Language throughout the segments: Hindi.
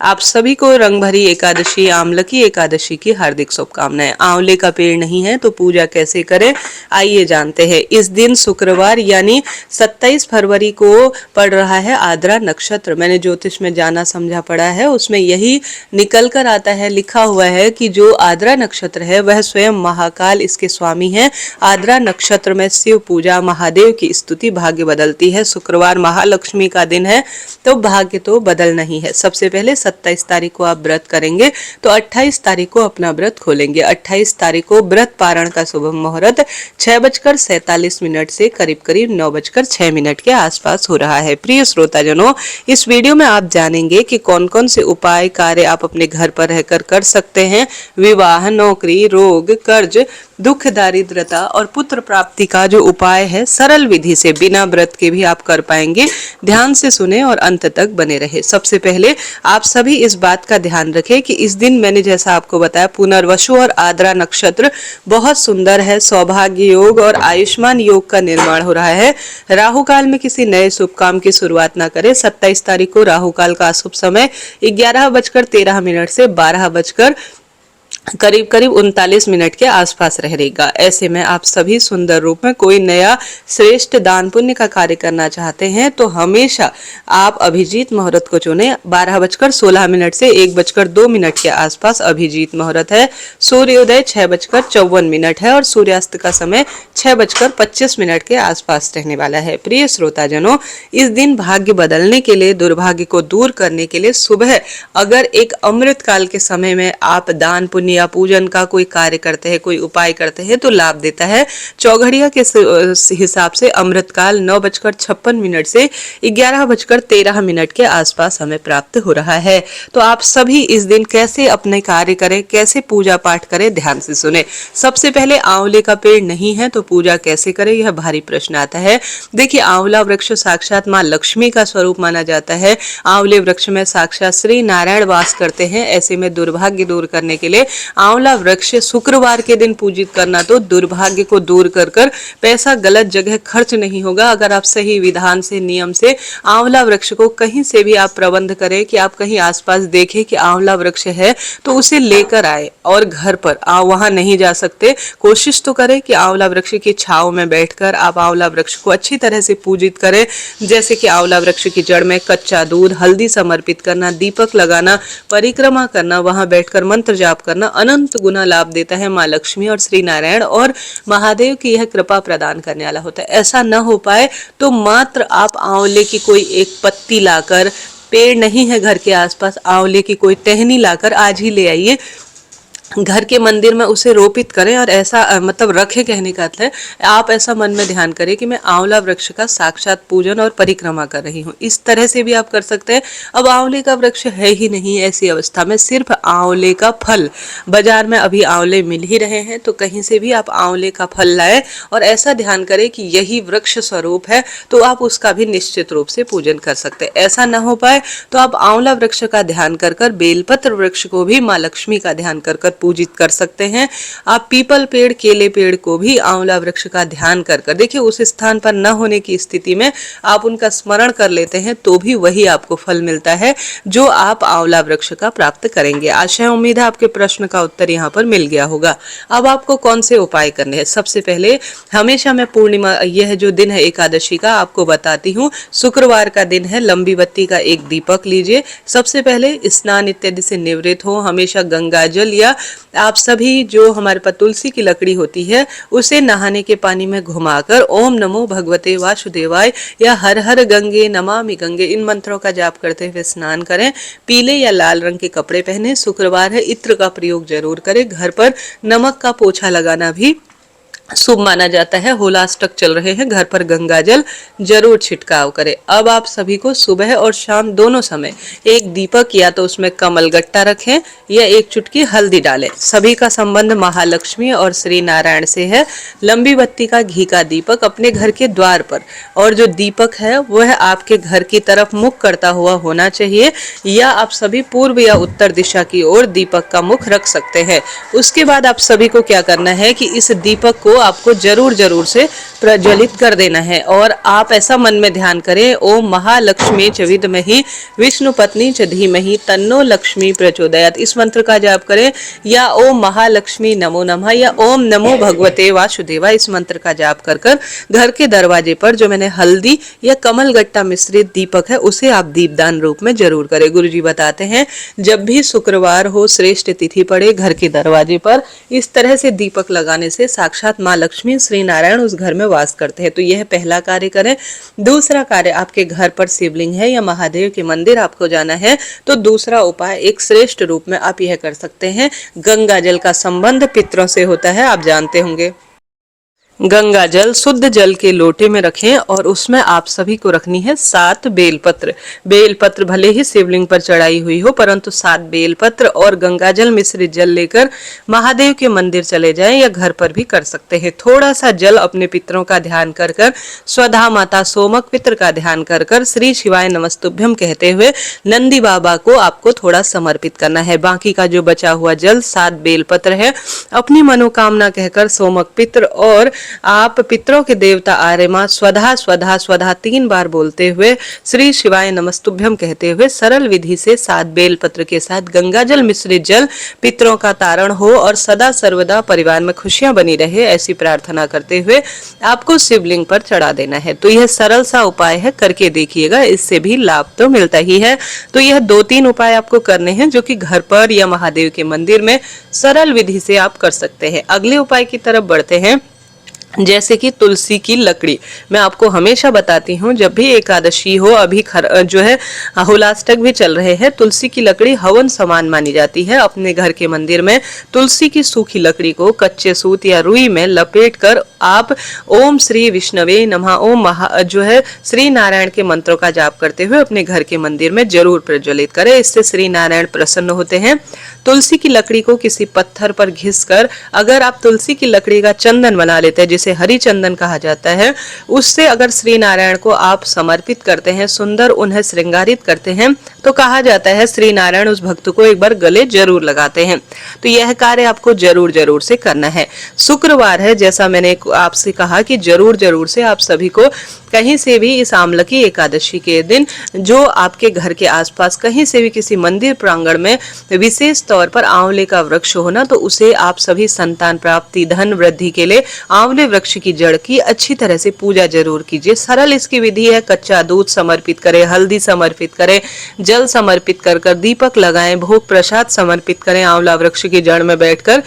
आप सभी को रंग भरी एकादशी आमलकी एकादशी की हार्दिक शुभकामनाएं। आंवले का पेड़ नहीं है तो पूजा कैसे करें, आइए जानते हैं। इस दिन शुक्रवार यानी 27 फरवरी को पड़ रहा है आद्रा नक्षत्र। मैंने ज्योतिष में जाना समझा पढ़ा है, उसमें यही निकल कर आता है, लिखा हुआ है कि जो आद्रा नक्षत्र है वह स्वयं महाकाल इसके स्वामी है। आद्रा नक्षत्र में शिव पूजा, महादेव की स्तुति भाग्य बदलती है। शुक्रवार महालक्ष्मी का दिन है तो भाग्य तो बदलना ही है। सबसे पहले 27 तारीख को आप व्रत करेंगे तो 28 तारीख को अपना व्रत खोलेंगे। 28 तारीख को व्रत पारण का शुभ मुहूर्त 6:47 से करीब करीब 9:06 के आसपास हो रहा है। प्रिय श्रोताजनों, इस वीडियो में आप जानेंगे कि कौन कौन से उपाय कार्य आप अपने घर पर रहकर कर सकते हैं। विवाह, नौकरी, रोग, कर्ज, दुख, दारिद्रता और पुत्र प्राप्ति का जो उपाय है सरल विधि से बिना व्रत के भी आप कर पाएंगे। ध्यान से सुने और अंत तक बने रहे। सबसे पहले आप सभी इस बात का ध्यान रखें कि इस दिन मैंने जैसा आपको बताया पुनर्वसु और आद्रा नक्षत्र बहुत सुंदर है। सौभाग्य योग और आयुष्मान योग का निर्माण हो रहा है। राहु काल में किसी नए शुभ काम की शुरुआत ना करें। 27 तारीख को राहु काल का शुभ समय 11:13 से 12 करीब 39 के आसपास रहेगा। ऐसे में आप सभी सुंदर रूप में कोई नया श्रेष्ठ दान पुण्य का कार्य करना चाहते हैं तो हमेशा आप अभिजीत मुहूर्त को चुने। 12:16 से 1:02 के आसपास अभिजीत मुहूर्त है। सूर्योदय 6:54 है और सूर्यास्त का समय 6:25 के आसपास रहने वाला है। प्रिय श्रोताजनों, इस दिन भाग्य बदलने के लिए, दुर्भाग्य को दूर करने के लिए सुबह अगर एक अमृत काल के समय में आप दान पुण्य या पूजन का कोई कार्य करते हैं, कोई उपाय करते हैं तो लाभ देता है। चौघड़िया के हिसाब से अमृत काल 9:56 से 11:13 के आसपास हमें प्राप्त हो रहा है। तो आप सभी इस दिन कैसे अपने कार्य करें, कैसे पूजा पाठ करें, ध्यान से सुने। सबसे पहले आंवले का पेड़ नहीं है तो पूजा कैसे करें, यह भारी प्रश्न आता है। देखिए, आंवला वृक्ष साक्षात माँ लक्ष्मी का स्वरूप माना जाता है। आंवले वृक्ष में साक्षात श्री नारायण वास करते हैं। ऐसे में दुर्भाग्य दूर करने के लिए आंवला वृक्ष शुक्रवार के दिन पूजित करना तो दुर्भाग्य को दूर कर पैसा गलत जगह खर्च नहीं होगा। अगर आप सही विधान से, नियम से आंवला वृक्ष को कहीं से भी आप प्रबंध करें कि आप कहीं आसपास देखें कि आंवला वृक्ष है तो उसे लेकर आए और घर पर वहां नहीं जा सकते, कोशिश तो करें कि आंवला वृक्ष की छांव में बैठकर आप आंवला वृक्ष को अच्छी तरह से पूजित करें। जैसे कि आंवला वृक्ष की जड़ में कच्चा दूध, हल्दी समर्पित करना, दीपक लगाना, परिक्रमा करना, वहां बैठकर मंत्र जाप करना अनंत गुना लाभ देता है। माँ लक्ष्मी और श्री नारायण और महादेव की यह कृपा प्रदान करने वाला होता है। ऐसा न हो पाए तो मात्र आप आंवले की कोई एक पत्ती लाकर, पेड़ नहीं है घर के आसपास, आंवले की कोई टहनी लाकर आज ही ले आइए, घर के मंदिर में उसे रोपित करें और ऐसा मतलब रखें। कहने का अर्थ है आप ऐसा मन में ध्यान करें कि मैं आंवला वृक्ष का साक्षात पूजन और परिक्रमा कर रही हूँ। इस तरह से भी आप कर सकते हैं। अब आंवले का वृक्ष है ही नहीं, ऐसी अवस्था में सिर्फ आंवले का फल, बाजार में अभी आंवले मिल ही रहे हैं तो कहीं से भी आप आंवले का फल लाएं और ऐसा ध्यान करें कि यही वृक्ष स्वरूप है तो आप उसका भी निश्चित रूप से पूजन कर सकते हैं। ऐसा न हो पाए तो आप आंवला वृक्ष का ध्यान कर बेलपत्र वृक्ष को भी माँ लक्ष्मी का ध्यान कर पूजित कर सकते हैं। आप पीपल पेड़, केले पेड़ को भी आंवला वृक्ष का ध्यान कर देखिए, उस स्थान पर न होने की स्थिति में आप उनका स्मरण कर लेते हैं तो भी वही आपको फल मिलता है जो आप आंवला वृक्ष का प्राप्त करेंगे। आशा उम्मीद है आपके प्रश्न का उत्तर यहाँ पर मिल गया होगा। अब आपको कौन से उपाय करने हैं? सबसे पहले हमेशा मैं पूर्णिमा, यह जो दिन है एकादशी का, आपको बताती हूँ। शुक्रवार का दिन है। लंबी बत्ती का एक दीपक लीजिए। सबसे पहले स्नान इत्यादि से निवृत्त हो। हमेशा गंगा जल या आप सभी जो हमारे पास तुलसी की लकड़ी होती है उसे नहाने के पानी में घुमाकर ओम नमो भगवते वासुदेवाय या हर हर गंगे नमामि गंगे, इन मंत्रों का जाप करते हुए स्नान करें। पीले या लाल रंग के कपड़े पहने। शुक्रवार है, इत्र का प्रयोग जरूर करें। घर पर नमक का पोछा लगाना भी शुभ माना जाता है। होलाष्टक चल रहे हैं, घर पर गंगा जल जरूर छिड़काव करें। अब आप सभी को सुबह और शाम दोनों समय एक दीपक या तो उसमें कमल गट्टा रखें या एक चुटकी हल्दी डालें। सभी का संबंध महालक्ष्मी और श्री नारायण से है। लंबी बत्ती का घी का दीपक अपने घर के द्वार पर, और जो दीपक है वह आपके घर की तरफ मुख करता हुआ होना चाहिए या आप सभी पूर्व या उत्तर दिशा की ओर दीपक का मुख रख सकते हैं। उसके बाद आप सभी को क्या करना है कि इस दीपक को आपको जरूर जरूर से प्रज्वलित कर देना है। और आप ऐसा मन में ध्यान करें, ओम महालक्ष्मी च विद्महि विष्णु पत्नी च धीमहि तन्नो लक्ष्मी प्रचोदयात्, इस मंत्र का जाप करें, या ओम महालक्ष्मी नमो नमः या ओम नमो भगवते वासुदेवा, इस मंत्र का जाप कर कर घर के दरवाजे पर जो मैंने हल्दी या कमल गट्टा मिश्रित दीपक है उसे आप दीपदान रूप में जरूर करें। गुरुजी बताते हैं जब भी शुक्रवार हो, श्रेष्ठ तिथि पड़े, घर के दरवाजे पर इस तरह से दीपक लगाने से साक्षात माँ लक्ष्मी श्री नारायण उस घर में वास करते हैं। तो यह पहला कार्य करें। दूसरा कार्य, आपके घर पर शिवलिंग है या महादेव के मंदिर आपको जाना है तो दूसरा उपाय एक श्रेष्ठ रूप में आप यह कर सकते हैं। गंगा जल का संबंध पितरों से होता है, आप जानते होंगे। गंगा जल शुद्ध जल के लोटे में रखें और उसमें आप सभी को रखनी है 7 बेलपत्र। बेलपत्र भले ही शिवलिंग पर चढ़ाई हुई हो, परंतु 7 बेलपत्र और गंगा जल मिश्रित जल लेकर महादेव के मंदिर चले जाएं या घर पर भी कर सकते हैं। थोड़ा सा जल अपने पितरों का ध्यान कर कर, स्वधा माता सोमक पितर का ध्यान कर कर, श्री शिवाय नमस्तुभ्यम कहते हुए नंदी बाबा को आपको थोड़ा समर्पित करना है। बाकी का जो बचा हुआ जल 7 बेलपत्र है, अपनी मनोकामना कहकर सोमक पितर और आप पितरों के देवता आर्यमा स्वधा स्वधा स्वधा 3 बार बोलते हुए श्री शिवाय नमस्तुभ्यम कहते हुए सरल विधि से 7 बेलपत्र के साथ गंगा जल मिश्रित जल पितरों का तारण हो और सदा सर्वदा परिवार में खुशियां बनी रहे, ऐसी प्रार्थना करते हुए आपको शिवलिंग पर चढ़ा देना है। तो यह सरल सा उपाय है, करके देखिएगा, इससे भी लाभ तो मिलता ही है। तो यह 2-3 उपाय आपको करने हैं जो कि घर पर या महादेव के मंदिर में सरल विधि से आप कर सकते हैं। अगले उपाय की तरफ बढ़ते हैं, जैसे कि तुलसी की लकड़ी। मैं आपको हमेशा बताती हूँ जब भी एकादशी हो, अभी जो है हुलाष्टक भी चल रहे हैं, तुलसी की लकड़ी हवन समान मानी जाती है। अपने घर के मंदिर में तुलसी की सूखी लकड़ी को कच्चे सूत या रुई में लपेट कर आप ओम श्री विष्णवे नमः ओम जो है श्री नारायण के मंत्रों का जाप करते हुए अपने घर के मंदिर में जरूर प्रज्वलित करें, इससे श्री नारायण प्रसन्न होते हैं। तुलसी की लकड़ी को किसी पत्थर पर घिस कर अगर आप तुलसी की लकड़ी का चंदन बना लेते हैं, जिसे हरि चंदन कहा जाता है, उससे अगर श्री नारायण को आप समर्पित करते हैं, सुंदर उन्हें श्रृंगारित करते हैं, तो कहा जाता है श्री नारायण उस भक्त को एक बार गले जरूर लगाते हैं। तो यह कार्य आपको जरूर जरूर से करना है। शुक्रवार है, जैसा मैंने आपसे कहा कि जरूर जरूर से आप सभी को कहीं से भी इस आमलकी एकादशी के दिन जो आपके घर के आसपास कहीं से भी किसी मंदिर प्रांगण में विशेष तौर पर आंवले का वृक्ष होना, तो उसे आप सभी संतान प्राप्ति, धन वृद्धि के लिए आंवले वृक्ष की जड़ की अच्छी तरह से पूजा जरूर कीजिए। सरल इसकी विधि है, कच्चा दूध समर्पित करें, हल्दी समर्पित करें, जल समर्पित कर कर दीपक लगाएं, भोग प्रसाद समर्पित करें, आंवला वृक्ष की जड़ में बैठकर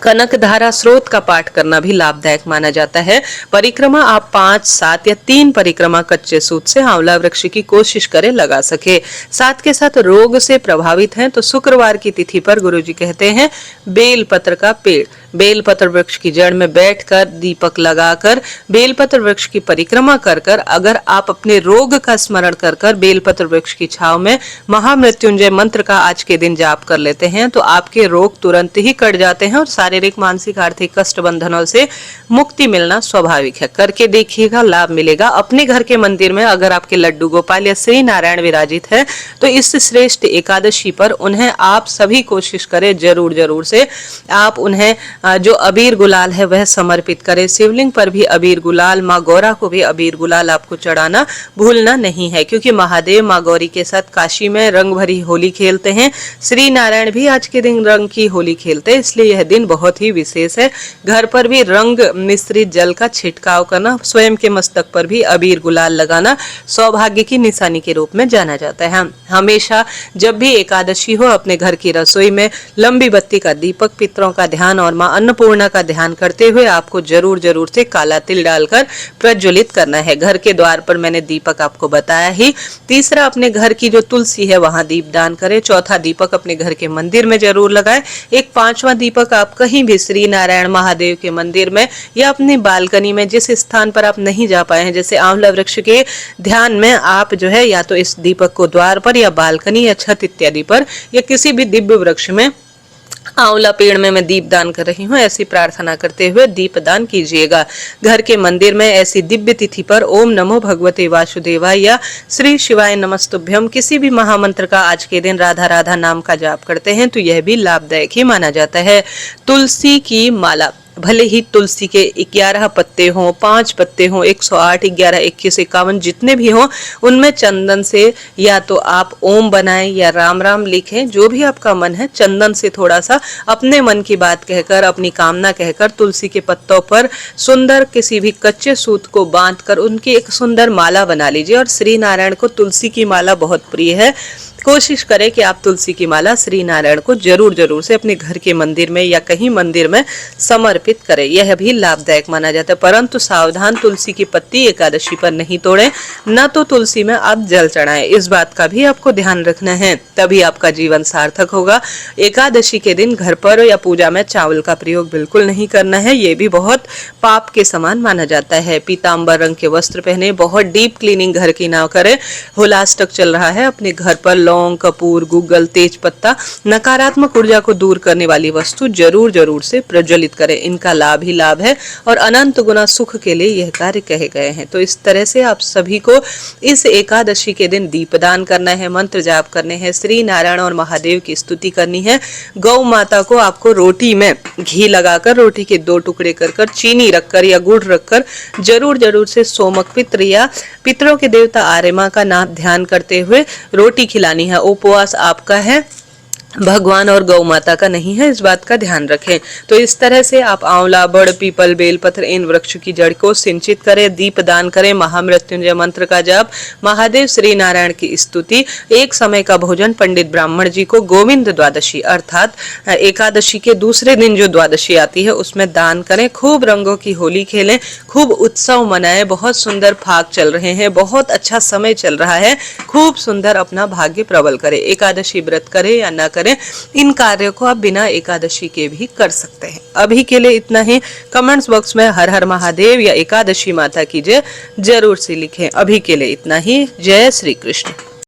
कनक धारा स्रोत का पाठ करना भी लाभदायक माना जाता है। परिक्रमा आप 5, 7 या 3 परिक्रमा कच्चे सूत से आंवला वृक्ष की कोशिश करें लगा सके। साथ के साथ रोग से प्रभावित हैं तो शुक्रवार की तिथि पर गुरुजी कहते हैं बेलपत्र का पेड़, बेलपत्र वृक्ष की जड़ में बैठकर दीपक लगाकर बेलपत्र वृक्ष की परिक्रमा कर कर अगर आप अपने रोग का स्मरण कर कर बेलपत्र वृक्ष की छाव में महामृत्युंजय मंत्र का आज के दिन जाप कर लेते हैं तो आपके रोग तुरंत ही कट जाते हैं और शारीरिक, मानसिक, आर्थिक कष्ट बंधनों से मुक्ति मिलना स्वाभाविक है। करके देखिएगा, लाभ मिलेगा। अपने घर के मंदिर में अगर आपके लड्डू गोपाल या श्री नारायण विराजित है तो इस श्रेष्ठ एकादशी पर उन्हें आप सभी कोशिश करें जरूर जरूर से आप उन्हें जो अबीर गुलाल है वह समर्पित करें। शिवलिंग पर भी अबीर गुलाल, माँ गौरा को भी अबीर गुलाल आपको चढ़ाना भूलना नहीं है, क्योंकि महादेव माँ गौरी के साथ काशी में रंग भरी होली खेलते हैं। श्री नारायण भी आज के दिन रंग की होली खेलते हैं, इसलिए यह दिन बहुत ही विशेष है। घर पर भी रंग मिश्रित जल का छिड़काव करना, स्वयं के मस्तक पर भी अबीर गुलाल लगाना सौभाग्य की निशानी के रूप में जाना जाता है। हमेशा जब भी एकादशी हो अपने घर की रसोई में लंबी बत्ती का दीपक, पितरों का ध्यान और माँ अन्नपूर्णा का ध्यान करते हुए आपको जरूर जरूर से काला तिल डालकर प्रज्वलित करना है। घर के द्वार पर मैंने दीपक आपको बताया ही। तीसरा, अपने घर की जो तुलसी है वहां दीप दान करें। चौथा, दीपक अपने घर के मंदिर में जरूर लगाएं। एक 5वां दीपक आप कहीं भी श्री नारायण महादेव के मंदिर में या अपनी बालकनी में जिस स्थान पर आप नहीं जा पाए हैं, जैसे आंवला वृक्ष के ध्यान में आप जो है या तो इस दीपक को द्वार पर या बालकनी या छत इत्यादि पर या किसी भी दिव्य वृक्ष में, आंवला पेड़ में मैं दीप दान कर रही हूँ, ऐसी प्रार्थना करते हुए दीप दान कीजिएगा। घर के मंदिर में ऐसी दिव्य तिथि पर ओम नमो भगवते वासुदेवाय या श्री शिवाय नमस्तुभ्यम किसी भी महामंत्र का आज के दिन राधा राधा नाम का जाप करते हैं तो यह भी लाभदायक ही माना जाता है। तुलसी की माला, भले ही तुलसी के 11 पत्ते हों, 5 पत्ते हों, 108, 11, 21, 51 जितने भी हों, उनमें चंदन से या तो आप ओम बनाएं या राम राम लिखें, जो भी आपका मन है। चंदन से थोड़ा सा अपने मन की बात कहकर, अपनी कामना कहकर तुलसी के पत्तों पर सुंदर किसी भी कच्चे सूत को बांधकर उनकी एक सुंदर माला बना लीजिए। और श्री नारायण को तुलसी की माला बहुत प्रिय है, कोशिश करें कि आप तुलसी की माला श्री नारायण को जरूर जरूर से अपने घर के मंदिर में या कहीं मंदिर में समर्पित करें। यह भी लाभदायक माना जाता है। परंतु सावधान, तुलसी की पत्ती एकादशी पर नहीं तोड़ें, न तो तुलसी में आप जल चढ़ाएं। इस बात का भी आपको ध्यान रखना है, तभी आपका जीवन सार्थक होगा। एकादशी के दिन घर पर या पूजा में चावल का प्रयोग बिल्कुल नहीं करना है, ये भी बहुत पाप के समान माना जाता है। पीतांबर रंग के वस्त्र पहने, बहुत डीप क्लीनिंग घर की ना करें। होलाष्टक चल रहा है, अपने घर पर लौंग, कपूर, गूगल, तेज पत्ता, नकारात्मक ऊर्जा को दूर करने वाली वस्तु जरूर जरूर से प्रज्वलित करें। इनका लाभ ही लाभ है और अनंत गुना सुख के लिए यह कार्य कहे गए हैं। तो इस तरह से आप सभी को इस एकादशी के दिन दीपदान करना है, मंत्र जाप करने हैं, श्री नारायण और महादेव की स्तुति करनी है। गौ माता को आपको रोटी में घी लगाकर, रोटी के 2 टुकड़े कर चीनी रखकर या गुड़ रखकर जरूर जरूर से सोमक पितृ या पितरों के देवता आर्यमा का नाम ध्यान करते हुए रोटी खिलानी है। उपवास आपका है, भगवान और गौ माता का नहीं है, इस बात का ध्यान रखें। तो इस तरह से आप आंवला, बड़, पीपल, बेलपत्र इन वृक्ष की जड़ को सिंचित करें, दीप दान करें, महामृत्युंजय मंत्र का जाप, महादेव श्री नारायण की स्तुति, एक समय का भोजन पंडित ब्राह्मण जी को गोविंद द्वादशी अर्थात एकादशी के दूसरे दिन जो द्वादशी आती है उसमें दान करें। खूब रंगों की होली खेलें, खूब उत्सव मनाएं। बहुत सुंदर फाग चल रहे हैं, बहुत अच्छा समय चल रहा है, खूब सुंदर अपना भाग्य प्रबल करें। एकादशी व्रत करें या न करें, इन कार्यों को आप बिना एकादशी के भी कर सकते हैं। अभी के लिए इतना ही। कमेंट्स बॉक्स में हर हर महादेव या एकादशी माता की जय जरूर से लिखें। अभी के लिए इतना ही। जय श्री कृष्ण।